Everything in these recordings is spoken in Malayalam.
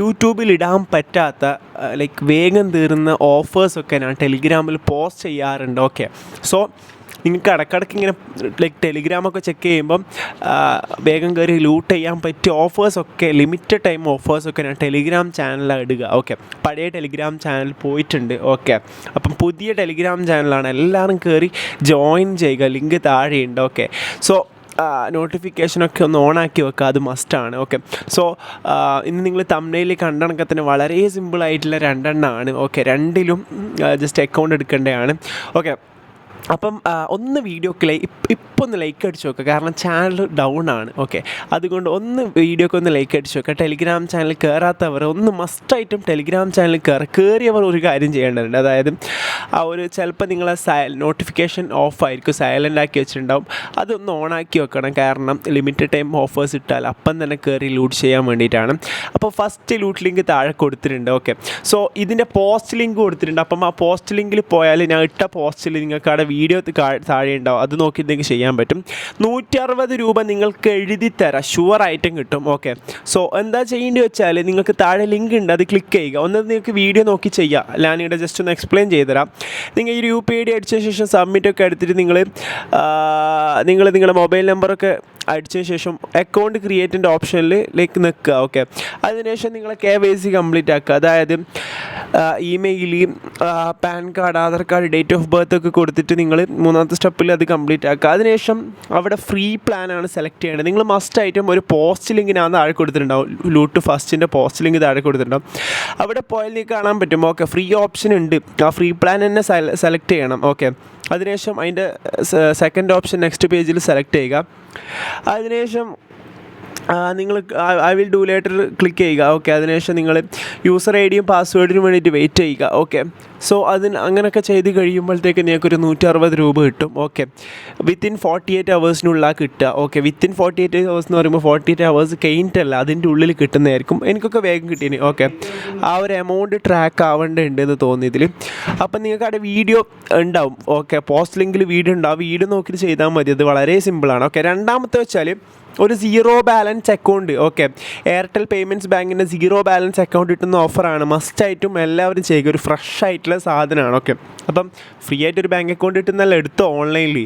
യൂട്യൂബിൽ ഇടാൻ പറ്റാത്ത ലൈക്ക് വേഗം തീർന്ന ഓഫേഴ്സൊക്കെ ഞാൻ ടെലിഗ്രാമിൽ പോസ്റ്റ് ചെയ്യാറുണ്ട്. ഓക്കെ, സോ നിങ്ങൾക്ക് ഇടയ്ക്കിടയ്ക്ക് ഇങ്ങനെ ലൈക്ക് ടെലിഗ്രാമൊക്കെ ചെക്ക് ചെയ്യുമ്പം വേഗം കയറി ലൂട്ട് ചെയ്യാൻ പറ്റിയ ഓഫേഴ്സൊക്കെ, ലിമിറ്റഡ് ടൈം ഓഫേഴ്സൊക്കെ ഞാൻ ടെലിഗ്രാം ചാനലിലാണ് ഇടുക. ഓക്കെ, പഴയ ടെലിഗ്രാം ചാനൽ പോയിട്ടുണ്ട്. ഓക്കെ, അപ്പം പുതിയ ടെലിഗ്രാം ചാനലാണ്, എല്ലാവരും കയറി ജോയിൻ ചെയ്യുക, ലിങ്ക് താഴെയുണ്ട്. ഓക്കെ, സോ നോട്ടിഫിക്കേഷനൊക്കെ ഒന്ന് ഓണാക്കി വെക്കുക, അത് മസ്റ്റാണ്. ഓക്കെ, സോ ഇന്ന് നിങ്ങൾ തംബ്നെയിൽ കണ്ട കണക്കെ തന്നെ വളരെ സിമ്പിളായിട്ടുള്ള രണ്ടെണ്ണമാണ്. ഓക്കെ, രണ്ടിലും ജസ്റ്റ് അക്കൗണ്ട് എടുക്കേണ്ടതാണ്. ഓക്കെ, അപ്പം ഒന്ന് വീഡിയോക്ക് ഇപ്പോൾ ഒന്ന് ലൈക്ക് അടിച്ച് നോക്കുക, കാരണം ചാനൽ ഡൗൺ ആണ്. ഓക്കെ, അതുകൊണ്ട് ഒന്ന് വീഡിയോക്ക് ഒന്ന് ലൈക്ക് അടിച്ച് നോക്കുക. ടെലിഗ്രാം ചാനൽ കയറാത്തവർ ഒന്ന് മസ്റ്റായിട്ടും ടെലിഗ്രാം ചാനൽ കയറിയവർ ഒരു കാര്യം ചെയ്യേണ്ടതുണ്ട്. അതായത് ആ ഒരു ചിലപ്പോൾ നിങ്ങളെ നോട്ടിഫിക്കേഷൻ ഓഫ് ആയിരിക്കും, സൈലൻ്റ് ആക്കി വെച്ചിട്ടുണ്ടാവും, അതൊന്ന് ഓണാക്കി വെക്കണം. കാരണം ലിമിറ്റഡ് ടൈം ഓഫേഴ്സ് ഇട്ടാൽ അപ്പം തന്നെ കയറി ലൂട്ട് ചെയ്യാൻ വേണ്ടിയിട്ടാണ്. അപ്പോൾ ഫസ്റ്റ് ലൂട്ട് ലിങ്ക് താഴെ കൊടുത്തിട്ടുണ്ട്. ഓക്കെ, സോ ഇതിൻ്റെ പോസ്റ്റ് ലിങ്ക് കൊടുത്തിട്ടുണ്ട്. അപ്പം ആ പോസ്റ്റ് ലിങ്കിൽ പോയാൽ ഞാൻ ഇട്ട പോസ്റ്റിൽ നിങ്ങൾക്ക് അവിടെ വീഡിയോ താഴെ ഉണ്ടാവും, അത് നോക്കി നിങ്ങൾക്ക് ചെയ്യാൻ പറ്റും. 160 രൂപ നിങ്ങൾക്ക് എഴുതി തരാം, ഷുവർ ആയിട്ടും കിട്ടും. ഓക്കെ, സോ എന്താ ചെയ്യേണ്ടി വെച്ചാൽ നിങ്ങൾക്ക് താഴെ ലിങ്ക് ഉണ്ട്, അത് ക്ലിക്ക് ചെയ്യുക. ഒന്ന് നിങ്ങൾക്ക് വീഡിയോ നോക്കി ചെയ്യാം, ഞാനിവിടെ ജസ്റ്റ് ഒന്ന് എക്സ്പ്ലെയിൻ ചെയ്ത് തരാം. നിങ്ങൾ ഈ UPID അടിച്ച ശേഷം സബ്മിറ്റൊക്കെ എടുത്തിട്ട് നിങ്ങൾ നിങ്ങളുടെ മൊബൈൽ നമ്പറൊക്കെ അടിച്ചതിന് ശേഷം അക്കൗണ്ട് ക്രിയേറ്റിൻ്റെ ഓപ്ഷനിൽ നിൽക്കുക. ഓക്കെ, അതിനുശേഷം നിങ്ങൾ KYC കംപ്ലീറ്റ് ആക്കുക. അതായത് email, pan card, Aadhaar card, date of birth ഒക്കെ കൊടുത്തിട്ട് നിങ്ങൾ മൂന്നാമത്തെ സ്റ്റെപ്പിൽ അത് കംപ്ലീറ്റ് ആക്കുക. അതിനുശേഷം അവിടെ ഫ്രീ പ്ലാനാണ് സെലക്ട് ചെയ്യേണ്ടത്. നിങ്ങൾ മസ്റ്റായിട്ടും ഒരു പോസ്റ്റ് ലിങ്ക് ഞാൻ താഴെ കൊടുത്തിട്ടുണ്ടാവും, ലൂട്ട് ഫസ്റ്റിൻ്റെ പോസ്റ്റ് ലിങ്ക് താഴെ കൊടുത്തിട്ടുണ്ടാവും. അവിടെ പോയാൽ നിങ്ങൾക്ക് കാണാൻ പറ്റും. ഓക്കെ, ഫ്രീ ഓപ്ഷൻ ഉണ്ട്, ആ ഫ്രീ പ്ലാൻ തന്നെ സെലക്ട് ചെയ്യണം. ഓക്കെ, അതിനുശേഷം അതിൻ്റെ സെക്കൻഡ് ഓപ്ഷൻ നെക്സ്റ്റ് പേജിൽ സെലക്ട് ചെയ്യുക. അതിനുശേഷം നിങ്ങൾ I will do later click ചെയ്യുക. ഓക്കെ, അതിനുശേഷം നിങ്ങൾ യൂസർ ID യും പാസ്വേഡിനും വേണ്ടിയിട്ട് വെയിറ്റ് ചെയ്യുക. ഓക്കെ, സോ അങ്ങനെയൊക്കെ ചെയ്ത് കഴിയുമ്പോഴത്തേക്ക് നിങ്ങൾക്കൊരു 160 രൂപ കിട്ടും. ഓക്കെ, വിത്തിൻ 48 ഹവേഴ്സിനുള്ള കിട്ടുക. ഓക്കെ, വിത്തിൻ 48 ഹവേഴ്സ് എന്ന് പറയുമ്പോൾ 48 ഹവേഴ്സ് കഴിഞ്ഞിട്ടല്ല, അതിൻ്റെ ഉള്ളിൽ കിട്ടുന്നതായിരിക്കും. എനിക്കൊക്കെ വേഗം കിട്ടീന്. ഓക്കെ, ആ ഒരു എമൗണ്ട് ട്രാക്ക് ആവേണ്ടതുണ്ട് എന്ന് തോന്നിയതിൽ. അപ്പം നിങ്ങൾക്ക് അവിടെ വീഡിയോ ഉണ്ടാവും. ഓക്കെ, പോസ്റ്റ് ലിങ്കിൽ വീഡിയോ ഉണ്ടാവും, വീഡിയോ നോക്കിയിട്ട് ചെയ്താൽ മതി, അത് വളരെ സിമ്പിളാണ്. ഓക്കെ, രണ്ടാമത്തെ വെച്ചാൽ ഒരു zero balance account. Okay, Airtel payments ബാങ്കിൻ്റെ സീറോ ബാലൻസ് അക്കൗണ്ട് കിട്ടുന്ന ഓഫറാണ്, മസ്റ്റായിട്ടും എല്ലാവരും ചെയ്യുക, ഒരു ഫ്രഷ് ആയിട്ടുള്ള സാധനമാണ്. ഓക്കെ, അപ്പം ഫ്രീ ആയിട്ടൊരു ബാങ്ക് അക്കൗണ്ട് കിട്ടുന്നല്ല, എടുത്തോ ഓൺലൈനിൽ.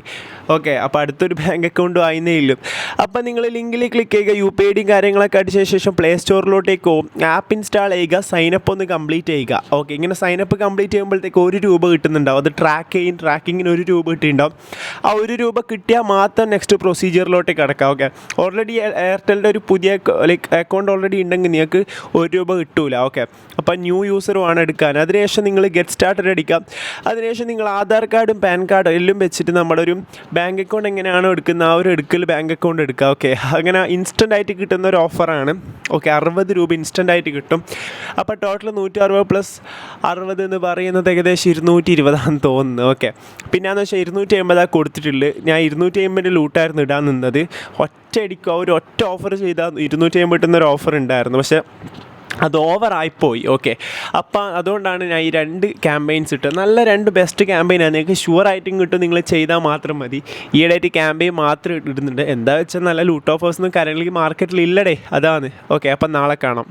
ഓക്കെ, അപ്പോൾ അടുത്തൊരു ബാങ്ക് അക്കൗണ്ടും ആയിരുന്നേ ഇല്ല. അപ്പം നിങ്ങൾ ലിങ്കിൽ ക്ലിക്ക് ചെയ്യുക, UPID കാര്യങ്ങളൊക്കെ അടിച്ച ശേഷം പ്ലേ സ്റ്റോറിലോട്ടേക്ക് പോകും, ആപ്പ് ഇൻസ്റ്റാൾ ചെയ്യുക, സൈനപ്പ് ഒന്ന് കംപ്ലീറ്റ് ചെയ്യുക. ഓക്കെ, ഇങ്ങനെ സൈനപ്പ് കംപ്ലീറ്റ് ചെയ്യുമ്പോഴത്തേക്ക് 1 രൂപ കിട്ടുന്നുണ്ടാവും, അത് ട്രാക്കിങ്ങിന് 1 രൂപ കിട്ടിയിട്ടുണ്ടാവും. ആ 1 രൂപ കിട്ടിയാൽ മാത്രം നെക്സ്റ്റ് പ്രൊസീജിയറിലോട്ടേക്ക് കിടക്കാം. ഓക്കെ, ഓൾറെഡി എയർടെലിൻ്റെ ഒരു പുതിയ അക്കൗണ്ട് ഓൾറെഡി ഉണ്ടെങ്കിൽ നിങ്ങൾക്ക് 1 രൂപ കിട്ടൂല. ഓക്കെ, അപ്പോൾ ന്യൂ യൂസറുമാണ് എടുക്കാൻ. അതിനുശേഷം നിങ്ങൾ ഗെറ്റ് സ്റ്റാർട്ടഡ് അടിക്കാം. അതിനുശേഷം നിങ്ങൾ ആധാർ കാർഡും പാൻ കാർഡും എല്ലാം വെച്ചിട്ട് നമ്മുടെ ഒരു ബാങ്ക് അക്കൗണ്ട് എങ്ങനെയാണോ എടുക്കുന്നത് ആ ഒരു എടുക്കൽ ബാങ്ക് അക്കൗണ്ട് എടുക്കുക. ഓക്കെ, അങ്ങനെ ഇൻസ്റ്റൻ്റ് ആയിട്ട് കിട്ടുന്ന ഒരു ഓഫറാണ്. ഓക്കെ, 60 രൂപ ഇൻസ്റ്റൻ്റ് ആയിട്ട് കിട്ടും. അപ്പോൾ ടോട്ടൽ 160 പ്ലസ് 60 എന്ന് പറയുന്നത് ഏകദേശം 220 തോന്നുന്നു. ഓക്കെ, പിന്നെയെന്ന് വെച്ചാൽ 250 കൊടുത്തിട്ടുള്ളൂ. ഞാൻ 250 ലൂട്ടായിരുന്നു ഇടാൻ നിന്നത്. ഒറ്റയടിക്കുക, ഒരു ഒറ്റ ഓഫർ ചെയ്താൽ 250 കിട്ടുന്നൊരു ഓഫർ ഉണ്ടായിരുന്നു, പക്ഷേ അത് ഓവറായിപ്പോയി. ഓക്കെ, അപ്പം അതുകൊണ്ടാണ് ഞാൻ ഈ 2 ക്യാമ്പയിൻസ് ഇട്ടത്. നല്ല 2 ബെസ്റ്റ് ക്യാമ്പയിനാണ്, നിങ്ങൾക്ക് ഷുവറായിട്ടും കിട്ടും, നിങ്ങൾ ചെയ്താൽ മാത്രം മതി. ഈയിടെയായിട്ട് ക്യാമ്പയിൻ മാത്രം ഇടുന്നുണ്ട്. എന്താ വെച്ചാൽ നല്ല ലൂട്ട് ഓഫേഴ്സൊന്നും കറൻറ്റ്ലി മാർക്കറ്റിൽ ഇല്ലടേ, അതാണ്. ഓക്കെ, അപ്പം നാളെ കാണാം.